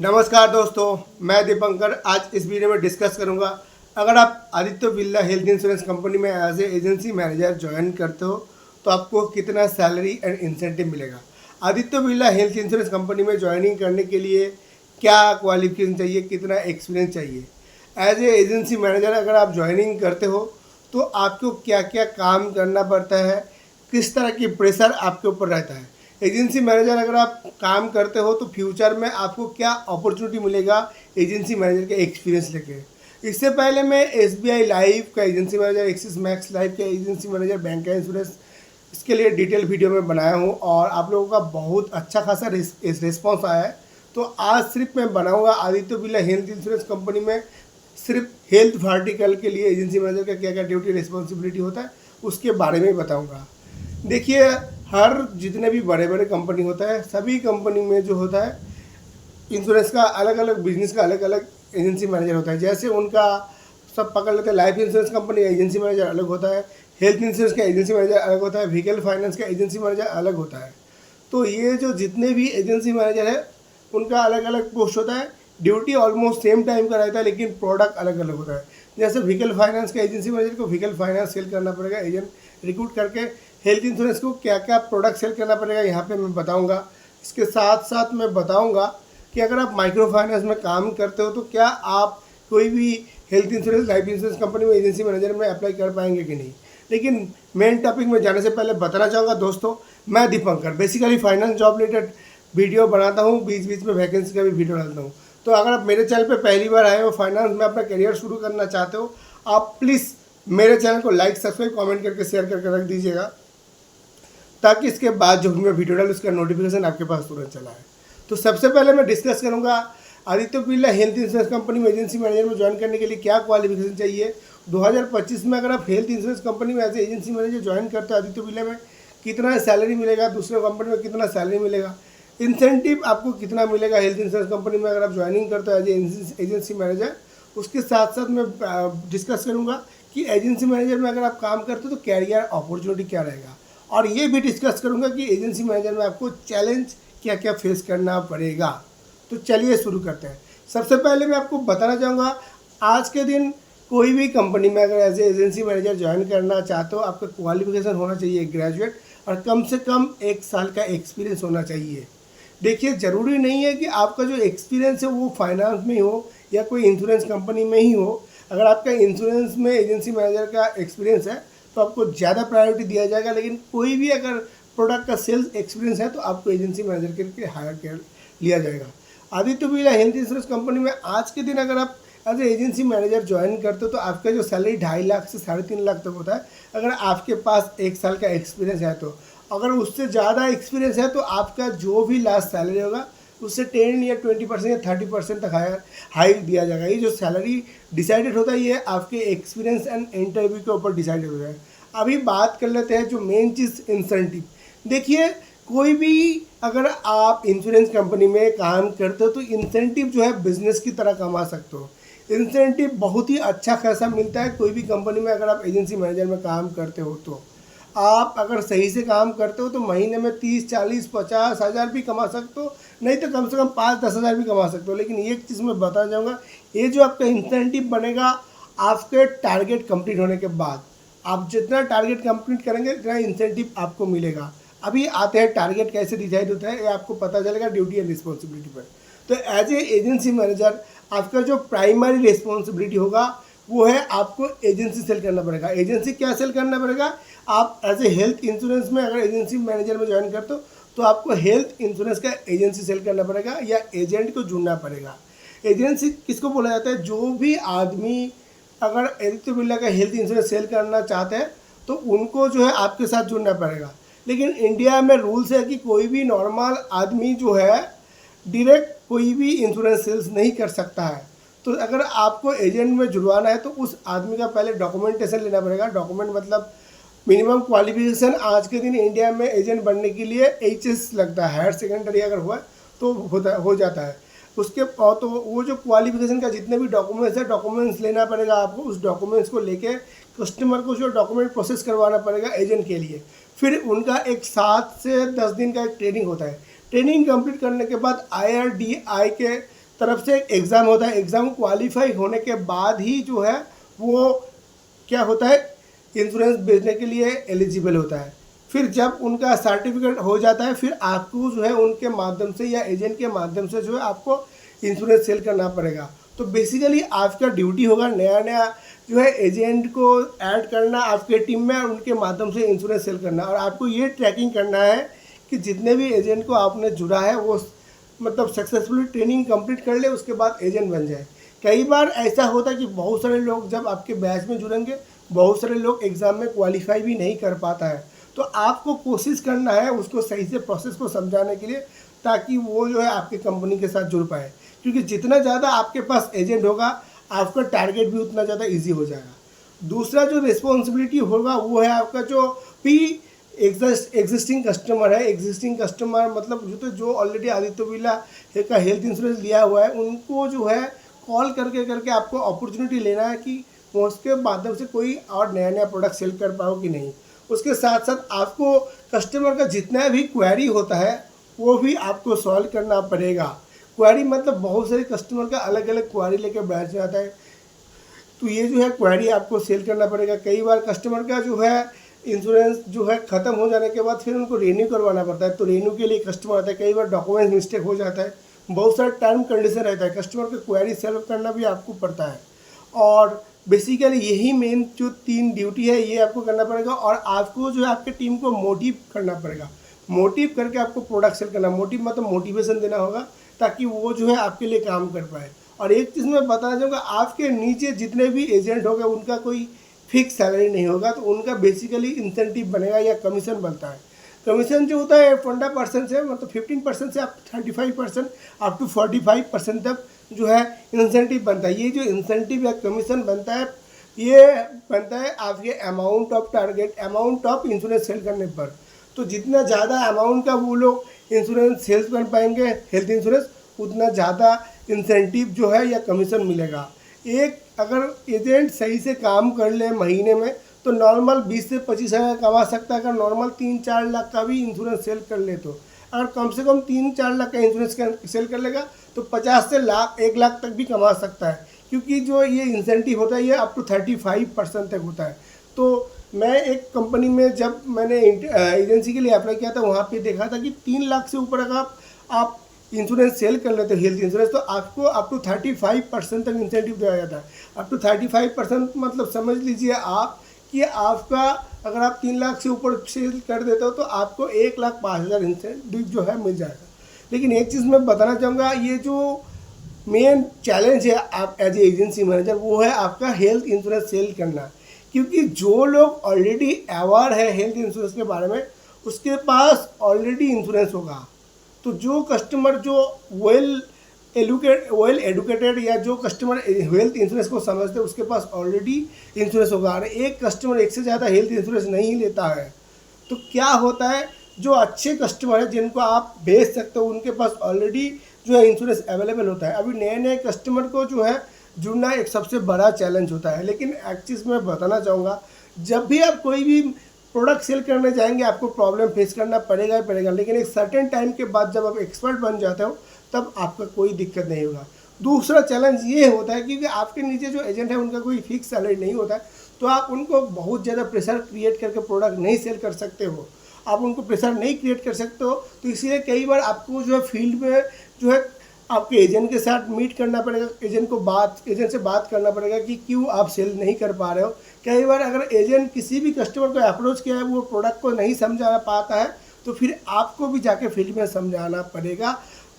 नमस्कार दोस्तों, मैं दीपंकर। आज इस वीडियो में डिस्कस करूंगा, अगर आप Aditya Birla health insurance company में as a agency manager join करते हो तो आपको कितना सैलरी एंड इंसेंटिव मिलेगा। Aditya Birla health insurance company में ज्वाइनिंग करने के लिए क्या क्वालिफिकेशन चाहिए, कितना एक्सपीरियंस चाहिए। एज ए एजेंसी मैनेजर अगर आप ज्वाइनिंग करते हो तो आपको क्या क्या काम करना पड़ता है, किस तरह की प्रेशर आपके ऊपर रहता है। एजेंसी मैनेजर अगर आप काम करते हो तो फ्यूचर में आपको क्या अपॉर्चुनिटी मिलेगा एजेंसी मैनेजर के एक्सपीरियंस लेके। इससे पहले मैं SBI लाइफ का agency manager, axis max life का एजेंसी मैनेजर, बैंक का इंश्योरेंस, इसके लिए डिटेल वीडियो में बनाया हूँ और आप लोगों का बहुत अच्छा खासा रिस्पॉन्स आया है। तो आज सिर्फ मैं बनाऊँगा Aditya Birla health insurance company में सिर्फ हेल्थ वर्टिकल के लिए एजेंसी मैनेजर का क्या क्या ड्यूटी रिस्पॉन्सिबिलिटी होता है उसके बारे में बताऊँगा। देखिए, हर जितने भी बड़े बड़े कंपनी होता है, सभी कंपनी में जो होता है इंश्योरेंस का अलग अलग बिजनेस का अलग अलग एजेंसी मैनेजर होता है। जैसे उनका सब पकड़ लेते हैं, लाइफ इंश्योरेंस कंपनी का एजेंसी मैनेजर अलग होता है, हेल्थ इंश्योरेंस का एजेंसी मैनेजर अलग होता है, व्हीकल फाइनेंस का एजेंसी मैनेजर अलग होता है। तो ये जो जितने भी एजेंसी मैनेजर है उनका अलग अलग पोस्ट होता है। ड्यूटी ऑलमोस्ट सेम टाइम का रहता है लेकिन प्रोडक्ट अलग अलग होता है। जैसे व्हीकल फाइनेंस का एजेंसी मैनेजर को व्हीकल फाइनेंस सेल करना पड़ेगा, एजेंट रिक्रूट करके। हेल्थ इंश्योरेंस को क्या क्या प्रोडक्ट सेल करना पड़ेगा यहाँ पे मैं बताऊंगा। इसके साथ साथ मैं बताऊंगा कि अगर आप माइक्रो फाइनेंस में काम करते हो तो क्या आप कोई भी health insurance, life insurance company में एजेंसी मैनेजर में अप्लाई कर पाएंगे कि नहीं। लेकिन मेन टॉपिक में जाने से पहले बताना चाहूँगा दोस्तों, मैं Dipankar basically finance job related video बनाता हूँ, बीच बीच में वैकेंसी का भी वीडियो डालता हूँ। तो अगर आप मेरे चैनल पर पहली बार आए हो, फाइनेंस में अपना करियर शुरू करना चाहते हो, आप प्लीज़ मेरे चैनल को लाइक, सब्सक्राइब, कमेंट करके शेयर करके रख दीजिएगा ताकि इसके बाद जो भी मैं वीडियो डालूँ उसका नोटिफिकेशन आपके पास तुरंत चला है। तो सबसे पहले मैं डिस्कस करूंगा Aditya Birla health insurance company में एजेंसी मैनेजर में ज्वाइन करने के लिए क्या क्वालिफिकेशन चाहिए। 2025 में अगर आप हेल्थ इंश्योरेंस कंपनी में as a agency manager join करते हो आदित्य बिरला में, कितना सैलरी मिलेगा, दूसरे कंपनी में कितना सैलरी मिलेगा, इंसेंटिव आपको कितना मिलेगा हेल्थ इंश्योरेंस कंपनी में अगर आप ज्वाइनिंग करते हो एज ए एजेंसी मैनेजर। उसके साथ साथ मैं डिस्कस करूँगा कि एजेंसी मैनेजर में अगर आप काम करते हो तो कैरियर अपॉर्चुनिटी क्या रहेगा, और ये भी डिस्कस करूंगा कि एजेंसी मैनेजर में आपको चैलेंज क्या क्या फेस करना पड़ेगा। तो चलिए शुरू करते हैं। सबसे पहले मैं आपको बताना चाहूँगा, आज के दिन कोई भी कंपनी में अगर as a agency manager join करना चाहते हो, आपका क्वालिफिकेशन होना चाहिए ग्रेजुएट और कम से कम 1 साल का एक्सपीरियंस होना चाहिए। देखिए, ज़रूरी नहीं है कि आपका जो एक्सपीरियंस है वो फाइनेंस में हो या कोई इंश्योरेंस कंपनी में ही हो। अगर आपका इंश्योरेंस में एजेंसी मैनेजर का एक्सपीरियंस है तो आपको ज़्यादा प्रायोरिटी दिया जाएगा, लेकिन कोई भी अगर प्रोडक्ट का सेल्स एक्सपीरियंस है तो आपको एजेंसी मैनेजर करके हायर कर लिया जाएगा। Aditya Birla health insurance company में आज के दिन अगर आप as a agency manager join करते हो तो आपका जो सैलरी 2.5 लाख से 3.5 लाख तक होता है अगर आपके पास 1 साल का एक्सपीरियंस है। तो अगर उससे ज़्यादा एक्सपीरियंस है तो आपका जो भी लास्ट सैलरी होगा उससे 10 या 20% या 30% तक हाइक दिया जाएगा। ये जो सैलरी डिसाइडेड होता है ये आपके एक्सपीरियंस एंड इंटरव्यू के ऊपर डिसाइडेड होता है। अभी बात कर लेते हैं जो मेन चीज़ इंसेंटिव। देखिए, कोई भी अगर आप इंश्योरेंस कंपनी में काम करते हो तो इंसेंटिव जो है बिजनेस की तरह कमा सकते हो। इंसेंटिव बहुत ही अच्छा खासा मिलता है कोई भी कंपनी में अगर आप एजेंसी मैनेजर में काम करते हो। तो आप अगर सही से काम करते हो तो महीने में 30, 40, 50 हज़ार भी कमा सकते हो, नहीं तो कम से कम 5-10 हज़ार भी कमा सकते हो। लेकिन एक चीज़ मैं बताना चाहूँगा, ये जो आपका इंसेंटिव बनेगा आपके टारगेट कंप्लीट होने के बाद, आप जितना टारगेट कंप्लीट करेंगे उतना इंसेंटिव आपको मिलेगा। अभी आते हैं टारगेट कैसे डिसाइड होता है, ये आपको पता चलेगा ड्यूटी एंड रिस्पॉन्सिबिलिटी पर। तो एज ए एजेंसी मैनेजर आपका जो प्राइमरी रिस्पॉन्सिबिलिटी होगा वो है आपको एजेंसी सेल करना पड़ेगा। एजेंसी क्या सेल करना पड़ेगा, आप एज ए हेल्थ इंश्योरेंस में अगर एजेंसी मैनेजर में ज्वाइन करते हो तो आपको हेल्थ इंश्योरेंस का एजेंसी सेल करना पड़ेगा या एजेंट को जुड़ना पड़ेगा। एजेंसी किसको बोला जाता है, जो भी आदमी अगर आदित्य बिरला का हेल्थ इंश्योरेंस सेल करना चाहते हैं तो उनको जो है आपके साथ जुड़ना पड़ेगा। लेकिन इंडिया में रूल्स है कि कोई भी नॉर्मल आदमी जो है डायरेक्ट कोई भी इंश्योरेंस सेल्स नहीं कर सकता है। तो अगर आपको एजेंट में जुड़वाना है तो उस आदमी का पहले डॉक्यूमेंटेशन लेना पड़ेगा। डॉक्यूमेंट मतलब मिनिमम क्वालिफिकेशन आज के दिन इंडिया में एजेंट बनने के लिए HS लगता है, हायर सेकेंडरी अगर हुआ तो हो जाता है। उसके तो वो जो क्वालिफिकेशन का जितने भी डॉक्यूमेंट्स है, डॉक्यूमेंट्स लेना पड़ेगा आपको। उस डॉक्यूमेंट्स को लेके कस्टमर को जो डॉक्यूमेंट प्रोसेस करवाना पड़ेगा एजेंट के लिए। फिर उनका एक 7 से 10 दिन का एक ट्रेनिंग होता है। ट्रेनिंग कंप्लीट करने के बाद IRDAI के तरफ से एक एग्ज़ाम होता है, एग्ज़ाम क्वालिफाई होने के बाद ही जो है वो क्या होता है, इंश्योरेंस बेचने के लिए एलिजिबल होता है। फिर जब उनका सर्टिफिकेट हो जाता है, फिर आपको जो है उनके माध्यम से या एजेंट के माध्यम से जो है आपको इंश्योरेंस सेल करना पड़ेगा। तो बेसिकली आपका ड्यूटी होगा नया नया जो है एजेंट को ऐड करना आपके टीम में और उनके माध्यम से इंश्योरेंस सेल करना। और आपको ये ट्रैकिंग करना है कि जितने भी एजेंट को आपने जुड़ा है वो मतलब सक्सेसफुली ट्रेनिंग कंप्लीट कर ले, उसके बाद एजेंट बन जाए। कई बार ऐसा होता है कि बहुत सारे लोग जब आपके बैच में जुड़ेंगे, बहुत सारे लोग एग्ज़ाम में क्वालिफाई भी नहीं कर पाता है। तो आपको कोशिश करना है उसको सही से प्रोसेस को समझाने के लिए, ताकि वो जो है आपके कंपनी के साथ जुड़ पाए। क्योंकि जितना ज़्यादा आपके पास एजेंट होगा, आपका टारगेट भी उतना ज़्यादा ईजी हो जाएगा। दूसरा जो रिस्पॉन्सिबिलिटी होगा वो है आपका जो पी एग्जिस्टिंग कस्टमर है। एग्जिस्टिंग कस्टमर मतलब जो ऑलरेडी आदित्य बिरला का हेल्थ इंश्योरेंस लिया हुआ है, उनको जो है कॉल करके आपको अपॉर्चुनिटी लेना है कि उसके माध्यम से कोई और नया नया प्रोडक्ट सेल कर पाओ कि नहीं। उसके साथ साथ आपको कस्टमर का जितना भी क्वेरी होता है वो भी आपको सॉल्व करना पड़ेगा। क्वेरी मतलब बहुत सारे कस्टमर का अलग अलग क्वेरी लेकर बैठ जाता है, तो ये जो है क्वेरी आपको सेल करना पड़ेगा। कई बार कस्टमर का जो है इंश्योरेंस जो है ख़त्म हो जाने के बाद फिर उनको रिन्यू करवाना पड़ता है, तो रिन्यू के लिए कस्टमर आता है। कई बार डॉक्यूमेंट मिस्टेक हो जाता है, बहुत सारा टर्म कंडीशन रहता है, कस्टमर का क्वेरी सॉल्व करना भी आपको पड़ता है। और बेसिकली यही मेन जो 3 ड्यूटी है ये आपको करना पड़ेगा। और आपको जो है आपके टीम को मोटिव करना पड़ेगा, मोटिव करके आपको प्रोडक्ट सेल करना। मोटिव मतलब मोटिवेशन देना होगा ताकि वो जो है आपके लिए काम कर पाए। और एक चीज़ मैं बताना चाहूँगा, आपके नीचे जितने भी एजेंट होंगे उनका कोई फिक्स सैलरी नहीं होगा, तो उनका बेसिकली इंसेंटिव बनेगा या कमीशन बनता है। कमीशन जो होता है 15% से मतलब 15% से आप 35% अप टू 45% तक जो है इंसेंटिव बनता है। ये जो इंसेंटिव या कमीशन बनता है ये बनता है आपके amount of target, amount of insurance sale करने पर। तो जितना ज़्यादा अमाउंट का वो लोग इंश्योरेंस सेल्स कर पाएंगे हेल्थ इंश्योरेंस, उतना ज़्यादा इंसेंटिव जो है या कमीशन मिलेगा। एक अगर एजेंट सही से काम कर ले महीने में तो नॉर्मल 20 से 25 हज़ार कमा सकता है। अगर नॉर्मल 3-4 लाख का भी इंश्योरेंस सेल कर ले तो, अगर कम से कम 3-4 लाख का इंश्योरेंस सेल कर लेगा तो 50 से 1 लाख तक भी कमा सकता है। क्योंकि जो ये इंसेंटिव होता है ये अप टू 35% तक होता है। तो मैं एक कंपनी में जब मैंने एजेंसी के लिए अप्लाई किया था, वहाँ पे देखा था कि 3 लाख से ऊपर अगर आप इंश्योरेंस सेल कर लेते हो हेल्थ इंश्योरेंस, तो आपको अप टू 35% तक इंसेंटिव दिया जाता है। अप टू 35% मतलब समझ लीजिए आप कि आपका अगर आप 3 लाख से ऊपर सेल कर देते हो तो आपको 1,05,000 इंसेंटिव जो है मिल जाएगा। लेकिन एक चीज़ मैं बताना चाहूँगा, ये जो मेन चैलेंज है आप एज ए एजेंसी मैनेजर, वो है आपका हेल्थ इंश्योरेंस सेल करना। क्योंकि जो लोग ऑलरेडी अवेयर है हेल्थ इंश्योरेंस के बारे में, उसके पास ऑलरेडी इंश्योरेंस होगा। तो जो कस्टमर जो वेल एडुकेटेड या जो कस्टमर हेल्थ इंश्योरेंस को समझते हैं उसके पास ऑलरेडी इंश्योरेंस होगा। और एक कस्टमर एक से ज़्यादा हेल्थ इंश्योरेंस नहीं लेता है, तो क्या होता है, जो अच्छे कस्टमर हैं जिनको आप भेज सकते हो उनके पास ऑलरेडी जो है इंश्योरेंस अवेलेबल होता है। अभी नए नए कस्टमर को जो है जुड़ना एक सबसे बड़ा चैलेंज होता है। लेकिन एक चीज़ मैं बताना चाहूँगा, जब भी आप कोई भी प्रोडक्ट सेल करने जाएंगे आपको प्रॉब्लम फेस करना पड़ेगा ही पड़ेगा। लेकिन एक सर्टेन टाइम के बाद जब आप एक्सपर्ट बन जाते हो तब आपका कोई दिक्कत नहीं होगा। दूसरा चैलेंज ये होता है क्योंकि आपके नीचे जो एजेंट है उनका कोई फिक्स सैलरी नहीं होता है, तो आप उनको बहुत ज़्यादा प्रेशर क्रिएट करके प्रोडक्ट नहीं सेल कर सकते हो। आप उनको प्रेशर नहीं क्रिएट कर सकते हो, तो इसीलिए कई बार आपको जो है फील्ड में जो है आपके एजेंट के साथ मीट करना पड़ेगा, एजेंट से बात करना पड़ेगा कि क्यों आप सेल नहीं कर पा रहे हो। कई बार अगर एजेंट किसी भी कस्टमर को अप्रोच किया है वो प्रोडक्ट को नहीं समझा पाता है, तो फिर आपको भी जाके फील्ड में समझाना पड़ेगा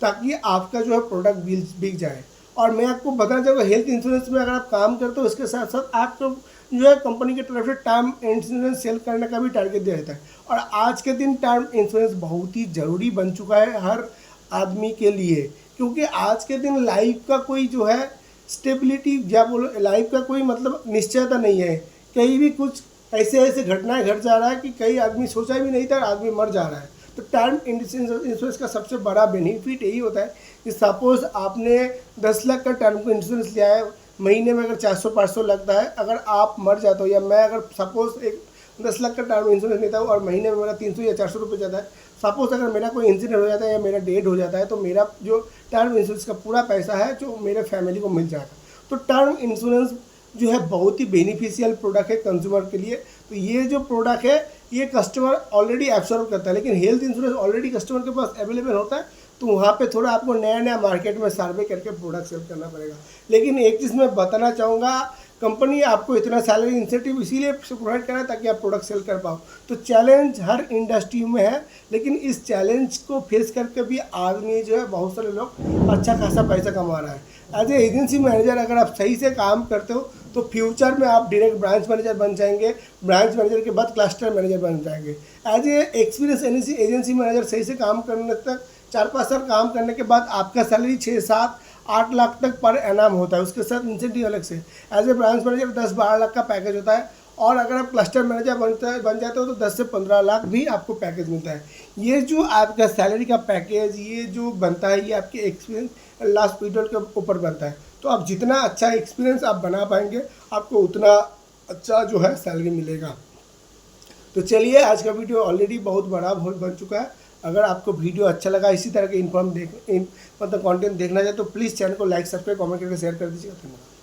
ताकि आपका जो है प्रोडक्ट बिक जाए। और मैं आपको बताना चाहूँगा, हेल्थ इंश्योरेंस में अगर आप काम करते हो उसके साथ साथ आपको जो है कंपनी की तरफ से टर्म इंश्योरेंस सेल करने का भी टारगेट दिया जाता है। और आज के दिन टर्म इंश्योरेंस बहुत ही ज़रूरी बन चुका है हर आदमी के लिए, क्योंकि आज के दिन लाइफ का कोई जो है स्टेबिलिटी या बोलो लाइफ का कोई मतलब निश्चयता नहीं है। कहीं भी कुछ ऐसे घटनाएं घट जा रहा है कि कई आदमी सोचा भी नहीं था, आदमी मर जा रहा है। तो टर्म इंश्योरेंस का सबसे बड़ा बेनिफिट यही होता है कि सपोज़ आपने 10 लाख का टर्म इंश्योरेंस लिया है, महीने में अगर 400-500 लगता है, अगर आप मर जाते हो या मैं अगर सपोज़ एक 10 लाख का टर्म इंश्योरेंस लेता हूँ और महीने में मेरा 300 या 400 रुपये जाता है, सपोज अगर मेरा कोई इंसिडेंट हो जाता है या मेरा डेड हो जाता है तो मेरा जो टर्म इंश्योरेंस का पूरा पैसा है जो मेरे फैमिली को मिल जाएगा। तो टर्म इंश्योरेंस जो है बहुत ही बेनिफिशियल प्रोडक्ट है कंज्यूमर के लिए। तो ये जो प्रोडक्ट है ये कस्टमर ऑलरेडी एब्सॉर्ब करता है, लेकिन हेल्थ इंश्योरेंस ऑलरेडी कस्टमर के पास अवेलेबल होता है, तो वहाँ पे थोड़ा आपको नया नया मार्केट में सर्वे करके प्रोडक्ट सेल करना पड़ेगा। लेकिन एक चीज़ मैं बताना चाहूँगा, कंपनी आपको इतना सैलरी इंसेंटिव इसीलिए प्रोवाइड करा है ताकि आप प्रोडक्ट सेल कर पाओ। तो चैलेंज हर इंडस्ट्री में है, लेकिन इस चैलेंज को फेस करके भी आदमी जो है बहुत सारे लोग अच्छा खासा पैसा कमा रहा है। एज ए एजेंसी मैनेजर अगर आप सही से काम करते हो तो फ्यूचर में आप डायरेक्ट ब्रांच मैनेजर बन जाएंगे, ब्रांच मैनेजर के बाद क्लस्टर मैनेजर बन जाएंगे। As a experience agency manager सही से काम करने तक 4-5 साल काम करने के बाद आपका सैलरी 6-7-8 लाख तक पर एनाम होता है, उसके साथ इंसेंटिव अलग से। As a branch manager 10-12 lakh का पैकेज होता है, और अगर आप क्लस्टर मैनेजर बन जाते हो तो 10 से 15 लाख भी आपको पैकेज मिलता है। ये जो आपका सैलरी का पैकेज ये जो बनता है ये आपके एक्सपीरियंस लास्ट पीरियड के ऊपर बनता है। तो आप जितना अच्छा एक्सपीरियंस आप बना पाएंगे आपको उतना अच्छा जो है सैलरी मिलेगा। तो चलिए, आज का वीडियो ऑलरेडी बहुत बड़ा बन चुका है। अगर आपको वीडियो अच्छा लगा, इसी तरह के मतलब कंटेंट देखना चाहे तो प्लीज़ चैनल को लाइक, सब्सक्राइब, कमेंट करके शेयर कर दीजिएगा। धन्यवाद।